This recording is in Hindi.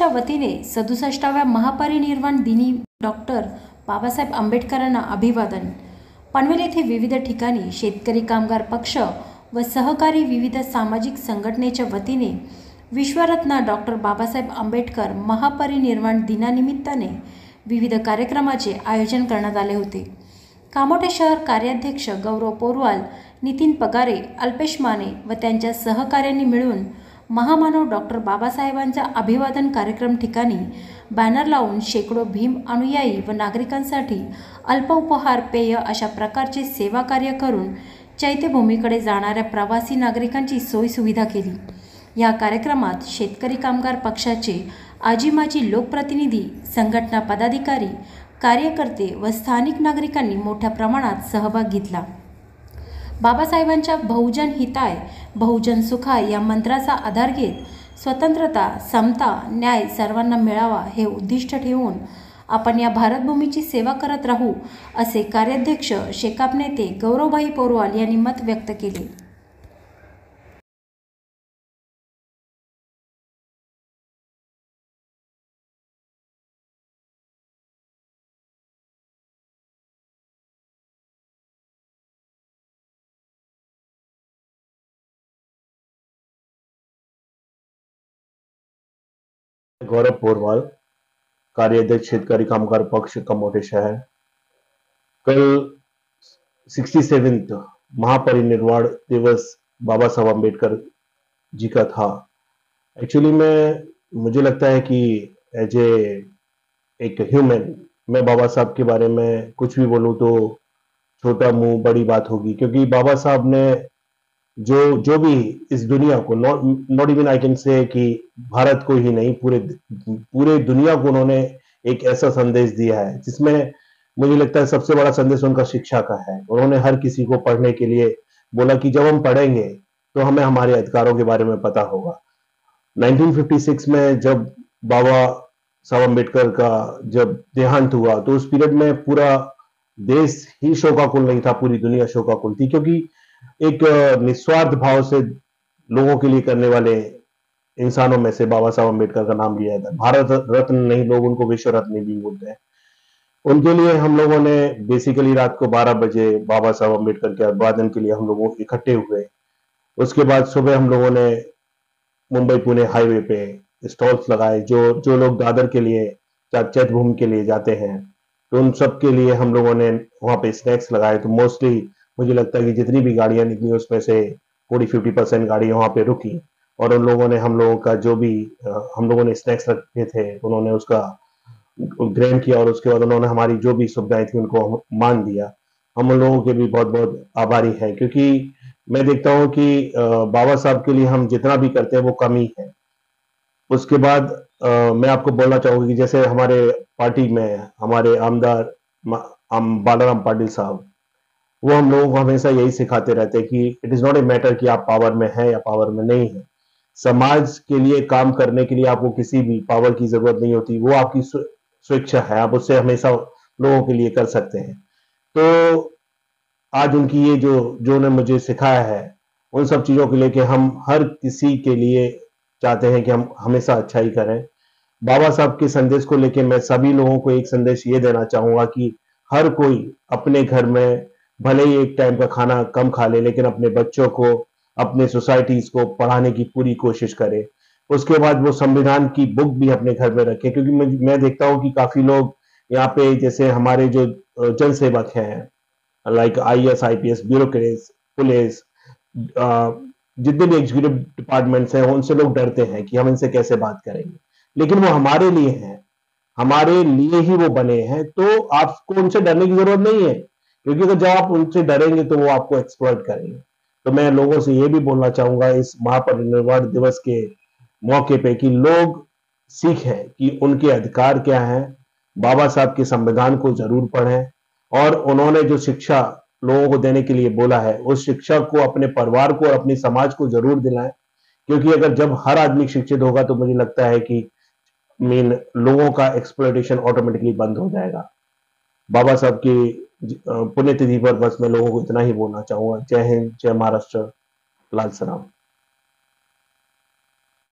समाजाच्या वतीने 67व्या महापरिनिर्वाण दिनी डॉक्टर बाबासाहेब आंबेडकरांना अभिवादन. पनवेल येथे विविध ठिकाणी शेतकरी कामगार पक्ष व सहकारी विविध सामाजिक संघटनेच्या वतीने विश्वरत्न डॉक्टर बाबासाहेब आंबेडकर महापरिनिर्वाण दिनानिमित्ताने विविध कार्यक्रमाचे आयोजन करण्यात आले होते. कामोठे शहर कार्याध्यक्ष गौरव पोरवाल, नितीन पगारे, अल्पेश माने व त्यांच्या सहकार्यांनी मिळून महामानव डॉक्टर बाबासाहेबांचा अभिवादन कार्यक्रम ठिकाणी बॅनर लावून शेकडो भीम अनुयायी व नागरिकांसाठी अल्प उपहार, पेय अशा प्रकारचे सेवा कार्य करून चैत्यभूमीकडे जाणाऱ्या प्रवासी नागरिकांची सोय सुविधा केली. या कार्यक्रमात शेतकरी कामगार पक्षाचे आजी-माजी लोकप्रतिनिधी, संघटना पदाधिकारी, कार्यकर्ते व स्थानिक नागरिकांनी मोठ्या प्रमाणात सहभाग घेतला. बाबासाहेबांच्या बहुजन हिताय बहुजन सुखाय या मंत्राचा आधार घेत स्वतंत्रता, समता, न्याय सर्वांना मिळावा हे उद्दिष्ट ठेवून आपण या भारतभूमीची सेवा करत राहू, असे कार्याध्यक्ष शेकाप नेते गौरवभाई पोरवाल यांनी मत व्यक्त केले. गौरव पोरवाल, कार्याध्यक्ष शेतकरी कामगार पक्ष कमोठे शहर. कल 67th महापरिनिर्वाण दिवस बाबा साहब अम्बेडकर जी का था. एक्चुअली मुझे लगता है कि एज एक ह्यूमन मैं बाबा साहब के बारे में कुछ भी बोलूं तो छोटा मुंह बड़ी बात होगी, क्योंकि बाबा साहब ने जो भी इस दुनिया को not even I can say कि भारत को ही नहीं, पूरे दुनिया को उन्होंने एक ऐसा संदेश दिया है जिसमें मुझे लगता है सबसे बड़ा संदेश उनका शिक्षा का है. उन्होंने हर किसी को पढ़ने के लिए बोला कि जब हम पढ़ेंगे तो हमें हमारे अधिकारों के बारे में पता होगा. 1956 में जब बाबा साहब अम्बेडकर का जब देहांत हुआ तो उस पीरियड में पूरा देश ही शोकाकुल नहीं था, पूरी दुनिया शोकाकुल थी, क्योंकि एक निस्वार्थ भाव से लोगों के लिए करने वाले इंसानों में से बाबा साहब अम्बेडकर का नाम लिया था. भारत रत्न नहीं, लोग उनको विश्व रत्न भी बोलते हैं. उनके लिए हम लोगों ने बेसिकली रात को 12 बजे बाबा साहब अम्बेडकर के अभिवादन के लिए हम लोग इकट्ठे हुए. उसके बाद सुबह हम लोगों ने मुंबई पुणे हाईवे पे स्टॉल्स लगाए. जो लोग दादर के लिए, चैत्यभूमि के लिए जाते हैं तो उन सब के लिए हम लोगों ने वहां पे स्नैक्स लगाए. तो मोस्टली मुझे लगता है कि जितनी भी गाड़ियां निकली उसमें से 40-50% गाड़ियां वहां पे रुकी और उन लोगों ने हम लोगों का जो भी हम लोगों ने स्नैक्स रखे थे उन्होंने उसका ग्रहण किया और उसके बाद उन्होंने हमारी जो भी सुविधाएं थी उनको मान दिया. हम उन लोगों के भी बहुत बहुत आभारी हैं, क्योंकि मैं देखता हूं कि बाबा साहब के लिए हम जितना भी करते हैं वो कम ही है. उसके बाद मैं आपको बोलना चाहूंगी कि जैसे हमारे पार्टी में हमारे आमदार बालाराम पाटिल साहब, वो हम लोगों को हमेशा यही सिखाते रहते हैं कि it is not a matter कि आप पावर में हैं या पावर में नहीं है. समाज के लिए काम करने के लिए आपको किसी भी पावर की जरूरत नहीं होती, वो आपकी स्वेच्छा है, आप उससे हमेशा लोगों के लिए कर सकते हैं. तो आज उनकी ये जो ने मुझे सिखाया है उन सब चीजों को लेके हम हर किसी के लिए चाहते हैं कि हम हमेशा अच्छा ही करें. बाबा साहब के संदेश को लेके मैं सभी लोगों को एक संदेश ये देना चाहूंगा कि हर कोई अपने घर में भले ही एक टाइम का खाना कम खा ले, लेकिन अपने बच्चों को, अपने सोसाइटीज को पढ़ाने की पूरी कोशिश करे. उसके बाद वो संविधान की बुक भी अपने घर में रखे, क्योंकि मैं देखता हूं कि काफी लोग यहाँ पे, जैसे हमारे जो जन सेवक हैं like IAS, IPS, bureaucrats, police, जितने भी एग्जीक्यूटिव डिपार्टमेंट्स हैं उनसे लोग डरते हैं कि हम इनसे कैसे बात करेंगे, लेकिन वो हमारे लिए हैं, हमारे लिए ही वो बने हैं. तो आपको उनसे डरने की जरूरत नहीं है, क्योंकि अगर जब आप उनसे डरेंगे तो वो आपको एक्सप्लॉइट करेंगे. तो मैं लोगों से ये भी बोलना चाहूंगा इस महापरिनिर्वाण दिवस के मौके पे कि लोग सीखें कि उनके अधिकार क्या हैं, बाबा साहब के संविधान को जरूर पढ़ें और उन्होंने जो शिक्षा लोगों को देने के लिए बोला है उस शिक्षा को अपने परिवार को और अपने समाज को जरूर दिलाएं. क्योंकि अगर जब हर आदमी शिक्षित होगा तो मुझे लगता है कि लोगों का एक्सप्लॉयटेशन ऑटोमेटिकली बंद हो जाएगा. बाबा साहब की पुण्यतिथि पर बस मैं लोगों को इतना ही बोलना चाहूंगा. जय हिंद, जय महाराष्ट्र, लाल सलाम.